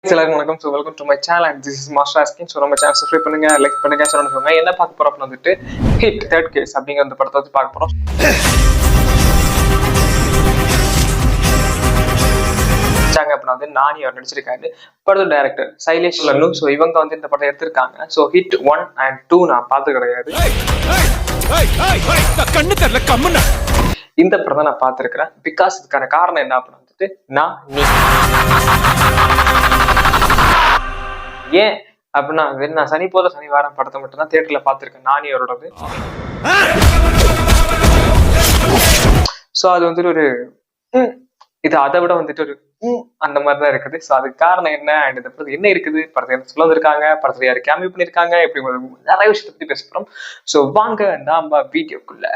எல்லாருக்கும் வணக்கம். So welcome to my channel and this is master asking. So நம்ம channel subscribe பண்ணுங்க, like பண்ணுங்க, ஷேர் பண்ணுங்க. என்ன பார்க்க போறோம் அப்படின்னு வந்துட்டு ஹிட் தேர்ட் கேஸ் அப்படிங்கிற அந்த படத்தை வந்து பார்க்க போறோம். அப்படின்னா வந்து நானி அவர் நடிச்சிருக்காரு. படத்தோட டைரக்டர் சைலேஷ் லல்லு. ஸோ இவங்க வந்து இந்த படம் எடுத்திருக்காங்க. ஸோ ஹிட் 1 and 2 நான் பார்த்து கிடையாது. இந்த படம் தான் நான் பார்த்துருக்கிறேன். பிகாஸ் இதுக்கான காரணம் என்ன அப்படின்னு வந்துட்டு ஏன் அப்படின்னா நான் சனி போல சனி வாரம் படத்தை மட்டும் தான் தியேட்டர்ல பார்த்துருக்கேன், நானி அவரோடது. ஸோ அது வந்துட்டு ஒரு இது அதை விட வந்துட்டு ஒரு அந்த மாதிரிதான் இருக்குது. ஸோ அதுக்கு காரணம் என்ன அண்ட் இந்த படத்துல என்ன இருக்குது, படத்தை என்ன சொல்ல வந்திருக்காங்க, படத்துல யாரு கேமியோ பண்ணியிருக்காங்க, எப்படி நிறைய விஷயத்தை பத்தி பேச போறோம். ஸோ வாங்க நாம வீடியோக்குள்ள.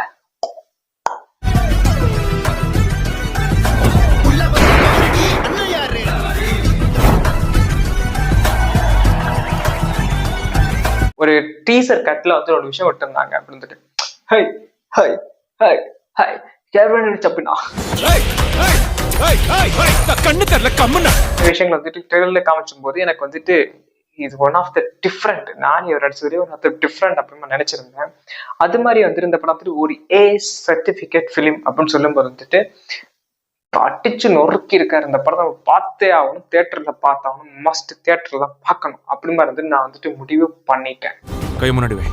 ஒரு டீசர் கட்ல வந்து ஒரு விஷயம் விட்டுருந்தாங்க அப்படின்னு ஹை ஹை ஹை ஹை அப்படின்னா விஷயங்கள் வந்துட்டு ட்ரெயிலர்ல காமிச்சும் போது எனக்கு வந்துட்டு இது ஒன் ஆஃப் த டிஃப்ரெண்ட், நான் இவர் நடிச்சதுலேயே ஒன் ஆஃப் த டிஃப்ரெண்ட் அப்படின்னு நான் நினைச்சிருந்தேன். அது மாதிரி வந்துட்டு இந்த படம் வந்துட்டு ஒரு ஏ சர்டிபிகேட் ஃபிலிம் அப்படின்னு சொல்லும் போது வந்துட்டு அடிச்சு நொறுக்கி இருக்காரு. இந்த படத்தை பார்த்தே ஆகணும், தியேட்டர்ல பார்த்தாகணும், மஸ்ட் தியேட்டர்ல தான் பார்க்கணும் அப்படி மாதிரி வந்து நான் வந்துட்டு முடிவு பண்ணிட்டேன். கை முன்னாடி வை,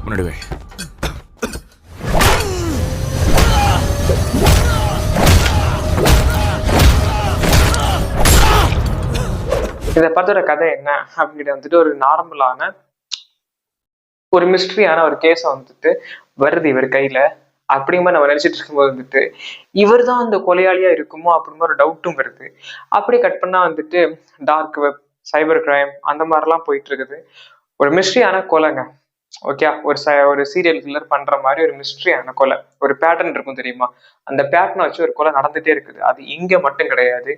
முன்னாடி வை. இந்த படத்தோட கதை என்ன அப்படிங்கிட்ட வந்துட்டு ஒரு நார்மலான ஒரு மிஸ்ட்ரியான ஒரு கேஸை வந்துட்டு வருது இவர் கையில. அப்படிங்கும்போது நம்ம நினைச்சிட்டு இருக்கும்போது வந்துட்டு இவர் தான் அந்த கொலையாளியா இருக்குமோ அப்படிங்கிற ஒரு டவுட்டும் வருது. அப்படியே கட் பண்ணா வந்துட்டு டார்க் வெப், சைபர் கிரைம் அந்த மாதிரிலாம் போயிட்டு இருக்குது. ஒரு மிஸ்ட்ரியான கொலைங்க. ஓகே, ஒரு சீரியல் கில்லர் பண்ற மாதிரி ஒரு மிஸ்ட்ரியான கொலை, ஒரு பேட்டர்ன் இருக்கும் தெரியுமா? அந்த பேட்டர்னை வச்சு ஒரு கொலை நடந்துட்டே இருக்குது. அது இங்க மட்டும் கிடையாது,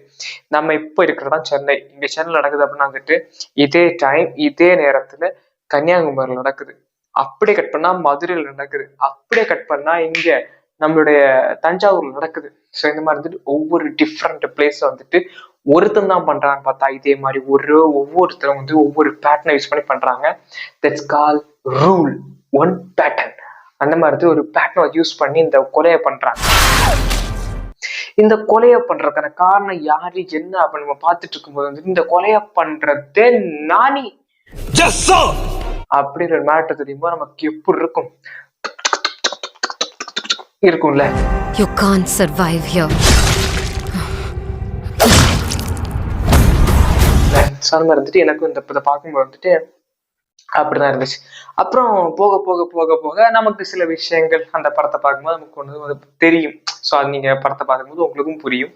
நம்ம இப்போ இருக்கிறதா சென்னை. இங்க சென்னை நடக்குது அப்படின்னா வந்துட்டு இதே டைம் இதே நேரத்துல கன்னியாகுமரியில் நடக்குது. அப்படியே கட் பண்ணா மதுரையில் நடக்குது. அப்படியே கட் பண்ணா இங்க நம்மளுடைய தஞ்சாவூர்ல நடக்குது. ஸோ இந்த மாதிரி வந்துட்டு ஒவ்வொரு டிஃப்ரெண்ட் பிளேஸ் வந்துட்டு ஒருத்தன் தான் பண்றான்னு பார்த்தா இதே மாதிரி ஒவ்வொருத்தரும் வந்து ஒவ்வொரு பேட்டர்னை யூஸ் பண்ணி பண்றாங்க. That's call rule one pattern. அந்த மாதிரி ஒரு பேட்டர்னை யூஸ் பண்ணி இந்த கொலையை பண்றாங்க. இந்த கொலையை பண்றதுக்கான காரணம் யாரு என்ன அப்படின்னு நம்ம பார்த்துட்டு இருக்கும்போது வந்துட்டு இந்த கொலையை பண்றதே நானி அப்படின்ற ஒரு மேட்டர் தெரியுமா நமக்கு எப்படி இருக்கும் இருக்கும்ல. You can't survive here. Sir வந்துட்டு எனக்கும் இந்த இதை பார்க்கும்போது வந்துட்டு அப்படிதான் இருந்துச்சு. அப்புறம் போக போக போக போக நமக்கு சில விஷயங்கள் அந்த படத்தை பார்க்கும்போது நமக்கு ஒன்று தெரியும். ஸோ அது நீங்க படத்தை பார்க்கும்போது உங்களுக்கும் புரியும்.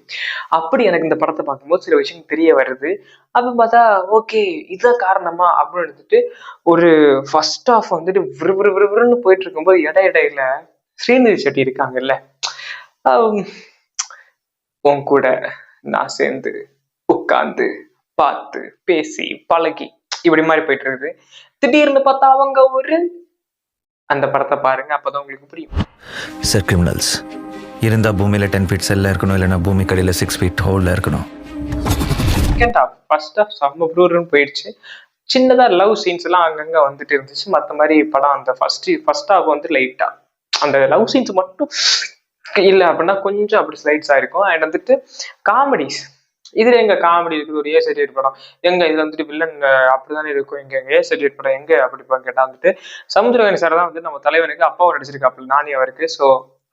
அப்படி எனக்கு இந்த படத்தை பார்க்கும்போது சில விஷயம் தெரிய வருது. அப்படின்னு பார்த்தா ஓகே இதுதான் காரணமா அப்படின்னு எடுத்துட்டு ஒரு ஃபர்ஸ்ட் ஹாஃப் வந்துட்டு விறுவிறுன்னு போயிட்டு இருக்கும்போது இடையில ஸ்ரீநிதி செட்டி இருக்காங்கல்ல, உன் கூட நான் சேர்ந்து உட்கார்ந்து பார்த்து பேசி பழகி இப்படி மாதிரி போயிட்டு இருக்குது. திடீர்னு பார்த்தா அவங்க ஒரு அந்த படத்தை பாருங்க, அப்பதான் உங்களுக்கு புரியும். சார் கிரிமினல்ஸ் இருந்தா பூமியில 10 feet செல்ல இருக்கணும், இல்லைன்னா பூமி கடையில 6 feet ஹோல்ல இருக்கணும். செகண்ட் ஹாஃப் ஃபர்ஸ்ட் ஹாஃப் செம்ம ப்ரூருன்னு போயிடுச்சு. சின்னதா லவ் சீன்ஸ் எல்லாம் அங்கங்க வந்துட்டு இருந்துச்சு. மற்ற மாதிரி படம் அந்த ஃபர்ஸ்ட் ஹாஃப் வந்து லைட்டா அந்த லவ் சீன்ஸ் மட்டும் இல்லை அப்படின்னா கொஞ்சம் அப்படி ஸ்லைட்ஸ் ஆயிருக்கும். அண்ட் வந்துட்டு காமெடிஸ் இதுல எங்க காமெடி இருக்குது? ஒரு ஏ சர்டிஃபிகேட் படம் எங்க இதுல வந்துட்டு வில்லன் அப்படிதானே இருக்கும். எங்க ஏ சர்டிஃபிகேட் படம் எங்க அப்படி கேட்டா வந்துட்டு சமுத்திரகனி சார் தான் வந்து நம்ம தலைவனுக்கு அப்பாவை நடிச்சிருக்காப்புல நானி அவருக்கு. ஸோ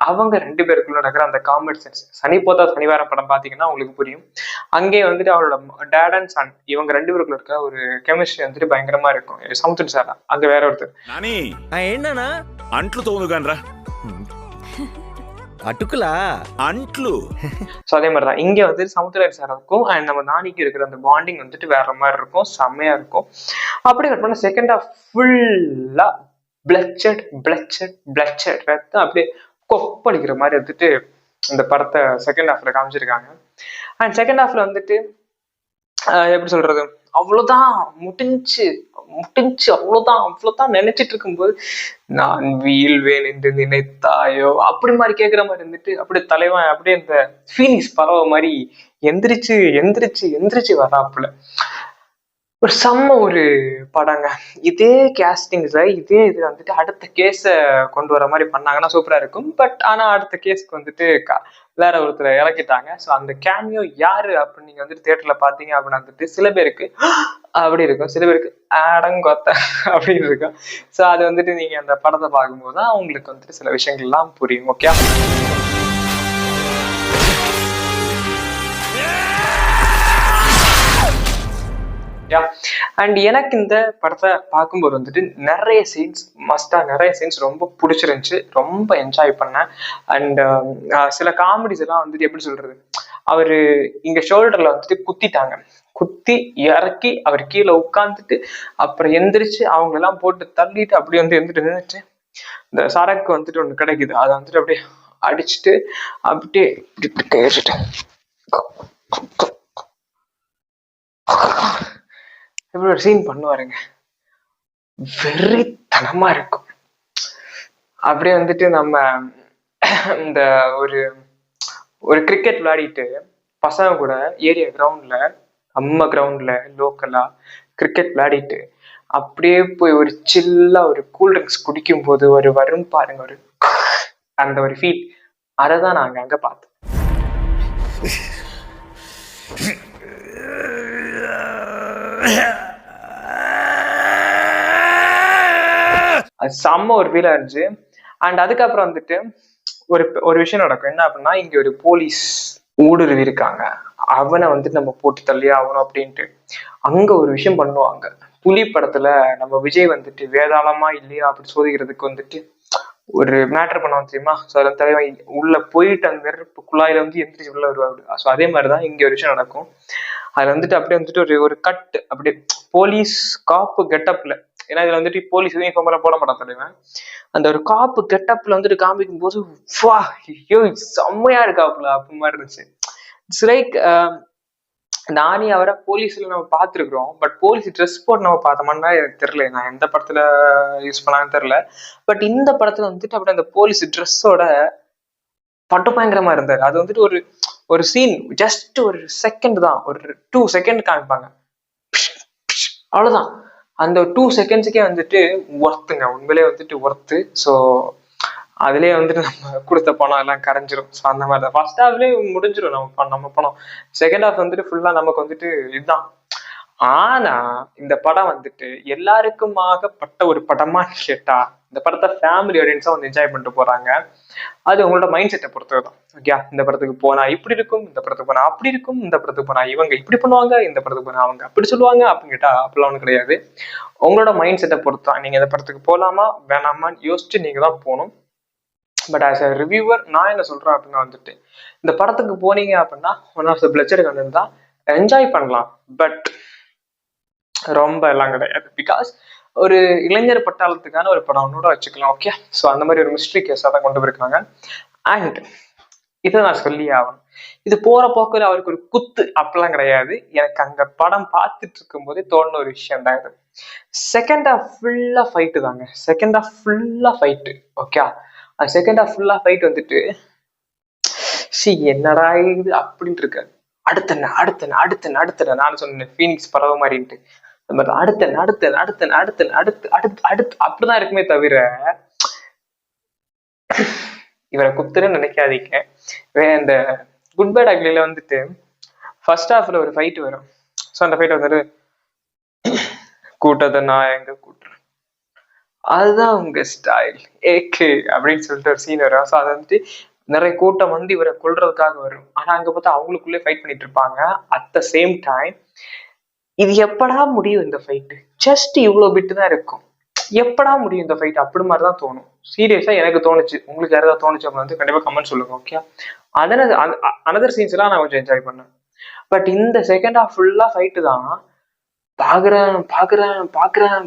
அவங்க 2 பேருக்குள்ள நடக்கிற அந்த காமெடி சென்ஸ் சனி போதா சனிவாரம் படம் பாத்தீங்கன்னா உங்களுக்கு புரியும். அங்கே வந்துட்டு அவரோட டேட் அண்ட் சன் இவங்க 2 பேருக்குள்ள இருக்க ஒரு கெமிஸ்ட்ரி வந்துட்டு பயங்கரமா இருக்கும். சமுத்திர சார் அங்க வேற ஒருத்தர் என்னன்னா அன்ட்லு தோணுகான்றா அட்டுக்குலா அன்ட்லு. ஸோ அதே மாதிரிதான் இங்க வந்து சமுத்திரகனி சார் இருக்கும் அண்ட் நம்ம நானிக்கு இருக்கிற அந்த பாண்டிங் வந்துட்டு வேற மாதிரி இருக்கும், செம்மையா இருக்கும். அப்படி கட் பண்ண செகண்ட் ஹாஃப் ஃபுல்லா பிளச்சட் ரத்தம் அப்படியே கொப்படிக்கிற மாதிரி வந்துட்டு இந்த படத்தை செகண்ட் ஹாஃப்ல காமிச்சிருக்காங்க. அண்ட் செகண்ட் ஹாஃப்ல வந்துட்டு எப்படி சொல்றது, அவ்வளவுதான் முடிஞ்சு அவ்வளவுதான் நினைச்சிட்டு இருக்கும்போது நான் வீழ்வேன் என்று நினைத்தாயோ அப்படி மாதிரி கேட்கிற மாதிரி இருந்துட்டு அப்படியே தலைவன் அப்படியே இந்த ஃபீனிக்ஸ் பறவை மாதிரி எந்திரிச்சு வராப்புல. ஒரு செம்ம ஒரு படங்க. இதே கேஸ்டிங்ஸ்ல இதே இது வந்துட்டு அடுத்த கேஸை கொண்டு வர மாதிரி பண்ணாங்கன்னா சூப்பரா இருக்கும். பட் ஆனா அடுத்த கேஸ்க்கு வந்துட்டு வேற ஒருத்தரை இறக்கிட்டாங்க. ஸோ அந்த கேமியோ யாரு அப்படின்னு நீங்க வந்துட்டு தியேட்டர்ல பாத்தீங்க அப்படின்னு வந்துட்டு சில பேருக்கு அப்படி இருக்கும், சில பேருக்கு அடங்கொத்த அப்படின்னு இருக்கும். ஸோ அது வந்துட்டு நீங்க அந்த படத்தை பார்க்கும்போது தான் உங்களுக்கு வந்துட்டு சில விஷயங்கள்லாம் புரியும். ஓகே, அண்ட் எனக்கு இந்த படத்தை பார்க்கும்போது வந்துட்டு நிறைய சீன்ஸ் ரொம்ப பிடிச்சிருந்துச்சு, ரொம்ப என்ஜாய் பண்ணேன். அண்ட் சில காமெடிஸ் எல்லாம் வந்துட்டு எப்படி சொல்றது, அவரு இங்க ஷோல்டர்ல வந்துட்டு குத்தி இறக்கி அவர் கீழே உட்காந்துட்டு அப்புறம் எந்திரிச்சு அவங்க எல்லாம் போட்டு தள்ளிட்டு அப்படி வந்து எந்திரிட்டு நின்றுச்சு. இந்த சரக்கு வந்துட்டு ஒண்ணு கிடைக்குது, அதை வந்துட்டு அப்படியே அடிச்சுட்டு அப்படியே கேட்டுட்டு இப்படி ஒரு சீன் பண்ணுவாருங்க, வெறித்தனமா இருக்கும். அப்படியே வந்துட்டு நம்ம இந்த ஒரு ஒரு கிரிக்கெட் விளையாடிட்டு பசங்க கூட ஏரியா கிரவுண்ட்ல லோக்கலா கிரிக்கெட் விளையாடிட்டு அப்படியே போய் ஒரு சில்லா ஒரு கூல்ட்ரிங்க்ஸ் குடிக்கும் போது ஒரு வரும் பாருங்க, ஒரு அந்த ஒரு ஃபீல், அதை தான் நாங்க அங்க பார்த்தோம். அது செம்ம ஒரு ஃபீலா இருந்துச்சு. அண்ட் அதுக்கப்புறம் வந்துட்டு ஒரு விஷயம் நடக்கும். என்ன அப்படின்னா, இங்க ஒரு போலீஸ் ஊடுருவி இருக்காங்க, அவனை வந்துட்டு நம்ம போட்டு தள்ளி ஆகணும் அப்படின்ட்டு அங்க ஒரு விஷயம் பண்ணுவாங்க. புலி படத்துல நம்ம விஜய் வந்துட்டு வேதாளமா இல்லையா அப்படி சோதிக்கிறதுக்கு வந்துட்டு ஒரு மேட்டர் பண்ணுவாங்க தெரியுமா. ஸோ அதன் தலைவன் உள்ள போயிட்டு அந்த நெருப்பு குழாயில வந்து எந்திரிச்சு உள்ள வருவாரு. ஸோ அதே மாதிரிதான் இங்க ஒரு விஷயம் நடக்கும். அதுல வந்துட்டு அப்படியே வந்துட்டு ஒரு கட்டு அப்படியே போலீஸ் காப்பு கெட்டப்ல, ஏன்னா இதுல வந்துட்டு போலீஸ் யூனிஃபார்ம் எல்லாம் போட மாட்டான் தலைவன், அந்த ஒரு காப்பு கெட்டப்ல வந்துட்டு காமிக்கும் போது ஐயோ செம்மையா இருக்காப்புல அப்ப மாதிரி இருந்துச்சு. இட்ஸ் லைக் நானே அவரை போலீஸ்ல நம்ம பார்த்துருக்குறோம், பட் போலீஸ் ட்ரெஸ் போட்டு நம்ம பார்த்தோம்னா எனக்கு தெரியல, நான் எந்த படத்துல யூஸ் பண்ணான்னு தெரியல. பட் இந்த படத்துல வந்துட்டு அப்படி அந்த போலீஸ் ட்ரெஸ்ஸோட பட்டு பயங்கரமா இருந்தாரு. அது வந்துட்டு ஒரு சீன் ஜஸ்ட் ஒரு செகண்ட் தான், ஒரு 2 செகண்ட் காமிப்பாங்க, அவ்வளவுதான். அந்த 2 செகண்ட்ஸுக்கே வந்துட்டு ஒர்த்துங்க, உண்மையிலே வந்துட்டு ஒர்த்து. ஸோ அதுலயே வந்துட்டு நம்ம கொடுத்த பணம் எல்லாம் கரைஞ்சிரும். ஸோ அந்த மாதிரி தான் ஃபர்ஸ்ட் ஹாஃப்லேயே முடிஞ்சிடும் நம்ம பணம். செகண்ட் ஹாஃப் வந்துட்டு ஃபுல்லா நமக்கு வந்துட்டு இதுதான். ஆனா இந்த படம் வந்துட்டு எல்லாருக்குமாகப்பட்ட ஒரு படமான்னு கேட்டா, இந்த படத்தை ஃபேமிலி ஆடியன்ஸா வந்து என்ஜாய் பண்ணிட்டு போறாங்க. அது உங்களோட மைண்ட் செட்டை பொறுத்ததுதான். ஓகே, இந்த படத்துக்கு போனா இப்படி இருக்கும், இந்த படத்துக்கு போனா அப்படி இருக்கும், இந்த படத்துக்கு போனா இவங்க இப்படி பண்ணுவாங்க, இந்த படத்துக்கு போனா அவங்க அப்படி சொல்லுவாங்க அப்படின்னு கேட்டா அப்படிலாம் ஒன்றும் கிடையாது. உங்களோட மைண்ட் செட்டை பொறுத்தான் நீங்க இந்த படத்துக்கு போலாமா வேணாமான்னு யோசிச்சு நீங்க தான் போகணும். பட் ஆஸ் அ ரிவ்யூவர் நான் என்ன சொல்றேன் அப்படின்னா வந்துட்டு, இந்த படத்துக்கு போனீங்க அப்படின்னா one of the pleasure content தான், என்ஜாய் பண்ணலாம். பட் ரொம்ப எல்லாம் கிடையாது. பிகாஸ் ஒரு இளைஞர் பட்டாளத்துக்கான ஒரு படம்னோட வச்சுக்கலாம். ஓகே, ஸோ அந்த மாதிரி ஒரு மிஸ்ட்ரி கேஸாக தான் கொண்டு போயிருக்காங்க. அண்ட் இதை நான் சொல்லி ஆகணும், இது போற போக்கில் அவருக்கு ஒரு குத்து அப்படிலாம் கிடையாது. எனக்கு அங்க படம் பார்த்துட்டு இருக்கும் போதே தோணுன ஒரு விஷயம் தான் இது. செகண்ட் ஹாஃப் ஃபுல்லா ஃபைட்டு தாங்க, செகண்ட் ஹாஃப் ஃபுல்லா ஃபைட்டு. ஓகே, செகண்ட் ஹாஃப் ஃபுல்லா ஃபைட் வந்துட்டு என்னடா இது அப்படின்ட்டு இருக்காரு. அடுத்த நான் சொன்னேன் ஃபீனிக்ஸ் பறவை மாதிரின்ட்டு, அடுத்து அப்படிதான் இருக்குமே தவிர இவரை குத்துன்னு நினைக்காதீங்க. இந்த குட் பேட் அக்லில வந்துட்டு ஃபர்ஸ்ட் ஹாஃப்ல ஒரு ஃபைட் வரும். ஸோ அந்த ஃபைட் வந்துட்டு கூட்டத்தை நான் எங்க கூட்டுறேன், அதுதான் உங்க ஸ்டைல் ஏகே அப்படின்னு சொல்லிட்டு ஒரு சீன் வரும். ஸோ அதை வந்துட்டு நிறைய கூட்டம் வந்து இவரை கொல்றதுக்காக வரும். ஆனா அங்க பார்த்தா அவங்களுக்குள்ளே ஃபைட் பண்ணிட்டு இருப்பாங்க. அட் த சேம் டைம் இது எப்படா முடியும் இந்த ஃபைட்டு, ஜஸ்ட் இவ்வளவு பிட்டு தான் இருக்கும், எப்படா முடியும் இந்த ஃபைட் அப்படி மாதிரிதான் தோணும். சீரியஸா எனக்கு தோணுச்சு. உங்களுக்கு யாராவது தோணுச்சு அப்படின்னு வந்து கண்டிப்பா கமெண்ட் சொல்லுங்க. ஓகே, அனதர் சீன்ஸ் எல்லாம் நான் கொஞ்சம் என்ஜாய் பண்ணேன். பட் இந்த செகண்ட் ஹாஃப் ஃபுல்லா ஃபைட்டு தான்.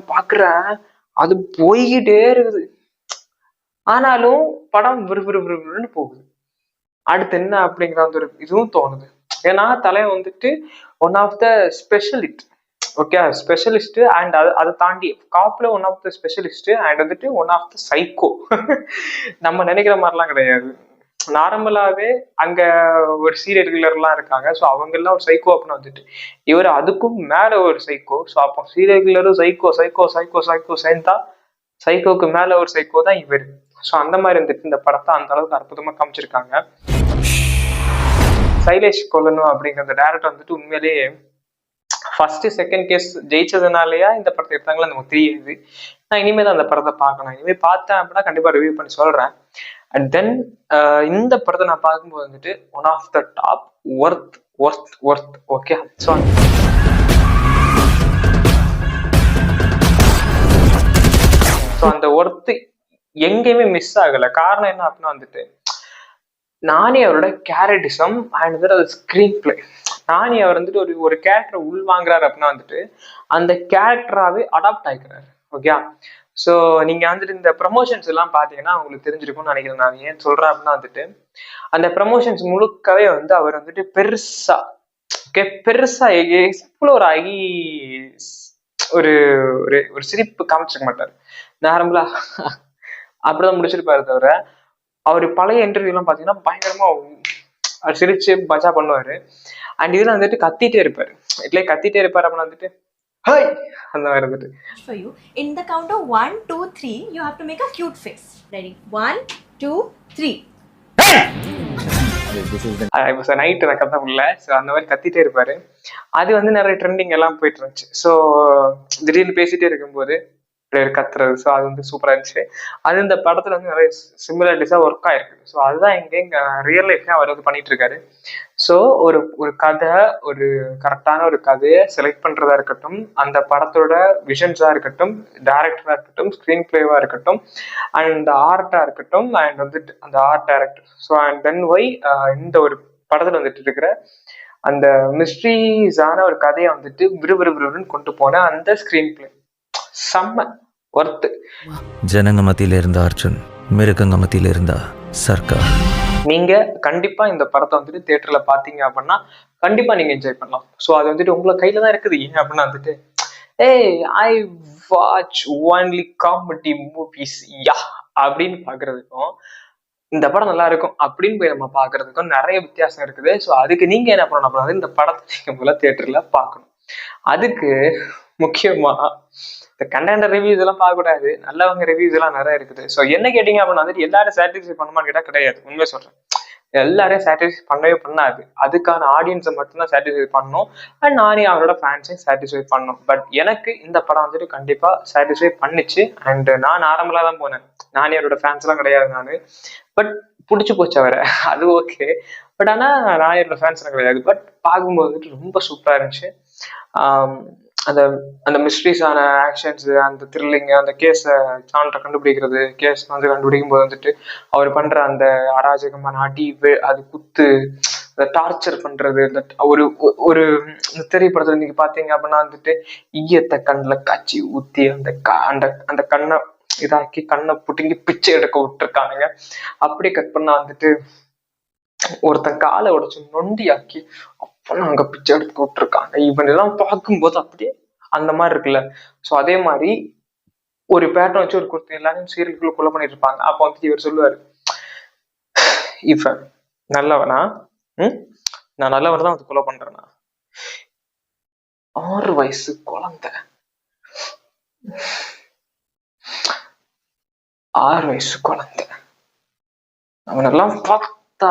பாக்குறேன் அது போய்கிட்டே இருக்குது. ஆனாலும் படம் விறுவிறுன்னு போகுது. அடுத்து என்ன அப்படிங்கிற அந்த ஒரு இதுவும் தோணுது. ஏன்னா தலைவன் வந்துட்டு one of the specialist. Okay, specialist and அதை தாண்டி காப்ல one of the specialist and வந்துட்டு ஒன் ஆஃப் த சைக்கோ. நம்ம நினைக்கிற மாதிரிலாம் கிடையாது. நார்மலாவே அங்க ஒரு சீரியல் கில்லர்லாம் இருக்காங்க. ஸோ அவங்க எல்லாம் ஒரு சைக்கோ அப்படின்னு வந்துட்டு இவர் அதுக்கும் மேல ஒரு சைக்கோ. ஸோ அப்போ சீரியல் கில்லரும் சைக்கோ சைக்கோ சைக்கோ சைக்கோ சேர்ந்தா சைக்கோக்கு மேல ஒரு சைக்கோ தான் இவர். ஸோ அந்த மாதிரி இருந்துட்டு இந்த படத்தை அந்த அளவுக்கு அற்புதமா காமிச்சிருக்காங்க. சைலேஷ் கொல்லணும் அப்படிங்கிற டேரக்டர் வந்துட்டு உண்மையிலேயே ஃபர்ஸ்ட் செகண்ட் கேஸ் ஜெயிச்சதுனாலயா இந்த படத்தை எடுத்தாங்களா நமக்கு தெரியுது. நான் இனிமேல் அந்த படத்தை பார்க்கணும். இனிமேல் பார்த்தேன் அப்படின்னா கண்டிப்பா ரிவ்யூ பண்ணி சொல்றேன். அண்ட் தென் இந்த படத்தை நான் பார்க்கும்போது வந்துட்டு one of the top worth worth worth okay. So அந்த ஒர்த்து எங்கேயுமே மிஸ் ஆகலை. காரணம் என்ன அப்படின்னா வந்துட்டு நானே அவரோட கேரக்டிசம் அண்ட் அது ஸ்கிரீன் பிளே. நானே அவர் வந்துட்டு ஒரு கேரக்டரை உள் வாங்குறாரு அப்படின்னா வந்துட்டு அந்த கேரக்டராகவே அடாப்ட் ஆகிக்கிறாரு. ஓகே. ஸோ நீங்க வந்துட்டு இந்த ப்ரமோஷன்ஸ் எல்லாம் பார்த்தீங்கன்னா உங்களுக்கு தெரிஞ்சிருக்கும்னு நினைக்கிறேன். நான் ஏன் சொல்றேன் அப்படின்னா வந்துட்டு அந்த ப்ரமோஷன்ஸ் முழுக்கவே வந்து அவர் வந்துட்டு பெருசா ஓகே பெருசா எவ்வளோ ஒரு ஒரு ஒரு சிரிப்பு காமிச்சிக்க மாட்டார். நார்மலா அப்படிதான் முடிச்சிருப்பாரு தவிர அவர் பழைய இன்டர்வியூலாம் பார்த்தீங்கன்னா பயங்கரமா சிரிச்சு மஜா பண்ணுவாரு. அண்ட் இதுல வந்துட்டு கத்திட்டே இருப்பாரு. இல்ல கத்திட்டே இருப்பாரு அப்படின்னு வந்துட்டு ஹாய் அந்த மாதிரி இருந்துட்டு for you. In the count of 1, 2, 3, you have to make a cute face. Ready? 1, 2, 3. Night நான் கத்த முடியல. ஸோ அந்த மாதிரி கத்திட்டே இருப்பாரு. அது வந்து நிறைய ட்ரெண்டிங் எல்லாம் போயிட்டு இருந்துச்சு. ஸோ திடீர்னு பேசிட்டே இருக்கும்போது கத்துறது. ஸோ அது வந்து சூப்பரா இருந்துச்சு. அது இந்த படத்துல வந்து நிறைய சிமிலாரிட்டிஸா ஒர்க் ஆயிருக்கு. ஸோ அதுதான் இங்க ரியல் லைஃப்ல அவர் வந்து பண்ணிட்டு இருக்காரு. ஸோ ஒரு கதை ஒரு கரெக்டான ஒரு கதையை செலக்ட் பண்றதா இருக்கட்டும், அந்த படத்தோட விஷன்ஸா இருக்கட்டும், டைரக்டரா இருக்கட்டும், ஸ்கிரீன் பிளேவா இருக்கட்டும், அண்ட் ஆர்ட்டா இருக்கட்டும், அண்ட் வந்துட்டு அந்த art director. So and then why இந்த ஒரு படத்துல வந்துட்டு இருக்கிற அந்த மிஸ்ட்ரீஸான ஒரு கதையை வந்துட்டு விறுவிறுன்னு கொண்டு போன அந்த ஸ்கிரீன் பிளே செம்ம ஒர்த்து. ஜனங்க மத்தியில இருந்த அர்ஜுன், மிருகங்க மத்தியில இருந்தா சர்க்கார். நீங்க கண்டிப்பா இந்த படத்தை வந்துட்டு தியேட்டர்ல பாத்தீங்க அப்படின்னா கண்டிப்பா நீங்க என்ஜாய் பண்ணலாம். ஸோ அது வந்துட்டு உங்களை கையில தான் இருக்குது. ஏன் அப்படின்னா வந்துட்டு I watch only comedy movies yeah அப்படின்னு பாக்குறதுக்கும் இந்த படம் நல்லா இருக்கும் அப்படின்னு போய் நம்ம பாக்குறதுக்கும் நிறைய வித்தியாசம் இருக்குது. ஸோ அதுக்கு நீங்க என்ன பண்ணணும் அப்படின்னா இந்த படத்தை நீங்க முதல்ல தியேட்டர்ல பார்க்கணும். அதுக்கு முக்கியமா இந்த கண்டென்ட் ரிவ்யூஸ் எல்லாம் பார்க்கக்கூடாது. நல்லவங்க ரிவ்யூஸ் எல்லாம் நிறைய இருக்குது. ஸோ என்ன கேட்டீங்க அப்படின்னா வந்துட்டு எல்லாரும் சாட்டிஸ்ஃபை பண்ணுமான்னு கேட்டா கிடையாது. உண்மையை சொல்றேன், எல்லாரையும் சாட்டிஸ்ஃபை பண்ணவே பண்ணாது. அதுக்கான ஆடியன்ஸை மட்டும்தான் சாட்டிஸ்ஃபை பண்ணணும். அண்ட் நானே அவரோட ஃபேன்ஸையும் சாட்டிஸ்ஃபை பண்ணணும். பட் எனக்கு இந்த படம் வந்துட்டு கண்டிப்பா சாட்டிஸ்ஃபை பண்ணிச்சு. அண்ட் நான் நார்மலா தான் போனேன். நானே அவரோட ஃபேன்ஸ் எல்லாம் கிடையாது நானு. பட் பிடிச்சி போச்சு அவரை, அது ஓகே. பட் ஆனா நான் என்னோட ஃபேன்ஸ் எல்லாம் கிடையாது. பட் பார்க்கும்போது வந்துட்டு ரொம்ப சூப்பரா இருந்துச்சு. அந்த அந்த மிஸ்ட்ரிஸான ஆக்ஷன்ஸ், அந்த த்ரில்லிங், அந்த கேஸை சான்றை கண்டுபிடிக்கிறது, கேஸ் வந்து கண்டுபிடிக்கும் போது வந்துட்டு அவர் பண்ற அந்த அராஜகமான அடி, அது குத்து, அந்த டார்ச்சர் பண்றது, ஒரு ஒரு திரைப்படத்துல நீங்க பாத்தீங்க அப்படின்னா வந்துட்டு ஈயத்தை கண்ணில் காய்ச்சி ஊத்தி அந்த அந்த கண்ணை இதாக்கி கண்ணை புட்டிங்கி பிச்சை எடுக்க விட்டுருக்கானுங்க. அப்படியே கட் பண்ணா வந்துட்டு ஒருத்தன் காலை உடைச்சு நொண்டியாக்கி அப்பெல்லாம் அங்க பிச்சை எடுத்து விட்டுருக்காங்க. இவன் எல்லாம் பார்க்கும்போது அப்படியே அந்த மாதிரி இருக்குல்ல. ஸோ அதே மாதிரி ஒரு பேட்டர்ன் வச்சு ஒரு குர்த்தி எல்லாரும் சீரியலுக்குள்ள கொலை பண்ணிட்டு இருப்பாங்க. அப்போ வந்துட்டு இவர் சொல்லுவாரு, இவன் நல்லவனா, நான் நல்லவன் தான் வந்து கொலை பண்றேனா, 6 வயசு குழந்தை, 6 வயசு குழந்தை, அவனெல்லாம்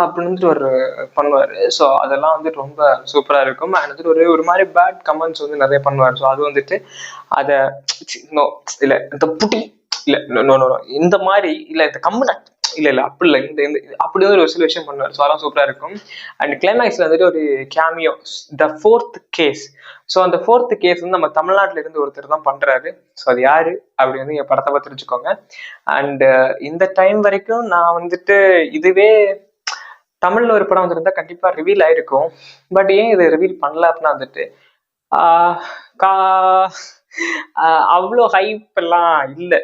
அப்படின்னு ஒரு பண்ணுவாரு. ஸோ அதெல்லாம் வந்துட்டு ரொம்ப சூப்பரா இருக்கும். அண்ட் வந்துட்டு ஒரு மாதிரி பேட் கமெண்ட்ஸ் வந்து நிறைய பண்ணுவார். ஸோ அது வந்துட்டு அதை இல்ல இந்த புட்டி இல்ல இந்த மாதிரி இல்ல இந்த கம்மு இல்ல அப்படி இல்லை இந்த அப்படி வந்து ஒரு சில விஷயம் பண்ணுவார். ஸோ அதெல்லாம் சூப்பரா இருக்கும். அண்ட் கிளைமேக்ஸ்ல வந்துட்டு ஒரு கேமியோ, த 4th கேஸ். ஸோ அந்த 4th கேஸ் வந்து நம்ம தமிழ்நாட்டுல இருந்து ஒருத்தர் தான் பண்றாரு. ஸோ அது யாரு அப்படி வந்து என் படத்தை பார்த்து தெரிஞ்சுக்கோங்க. அண்ட் இந்த டைம் வரைக்கும் நான் வந்துட்டு இதுவே தமிழ்ல ஒரு படம் வந்துருந்தா கண்டிப்பா ரிவீல் ஆயிருக்கும். பட் ஏன் இது ரிவீல் பண்ணல அப்படின்னா வந்துட்டு அவ்வளோ ஹைப் எல்லாம் இல்லை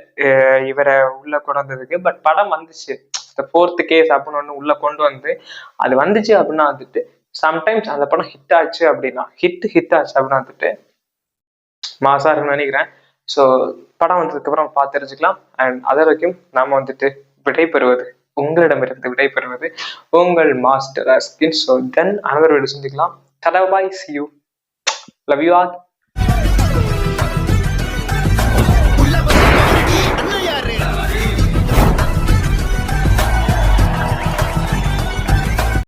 இவரை உள்ள கொண்டு வந்ததுக்கு. பட் படம் வந்துச்சு, 4th கேஸ் அப்படின்னு ஒன்று உள்ள கொண்டு வந்து அது வந்துச்சு அப்படின்னா வந்துட்டு சம்டைம்ஸ் அந்த படம் ஹிட் ஆச்சு அப்படின்னா ஹிட் ஆச்சு அப்படின்னா வந்துட்டு மாசா இருக்குன்னு நினைக்கிறேன். ஸோ படம் வந்ததுக்கு அப்புறம் பார்த்து தெரிஞ்சுக்கலாம். அண்ட் அது வரைக்கும் நாம வந்துட்டு விடை பெறுவது உங்களிடமிருந்து விடைபெறுவது உங்கள் master Askin. So then another video சந்திக்கலாம். Bye. See you. Love you all.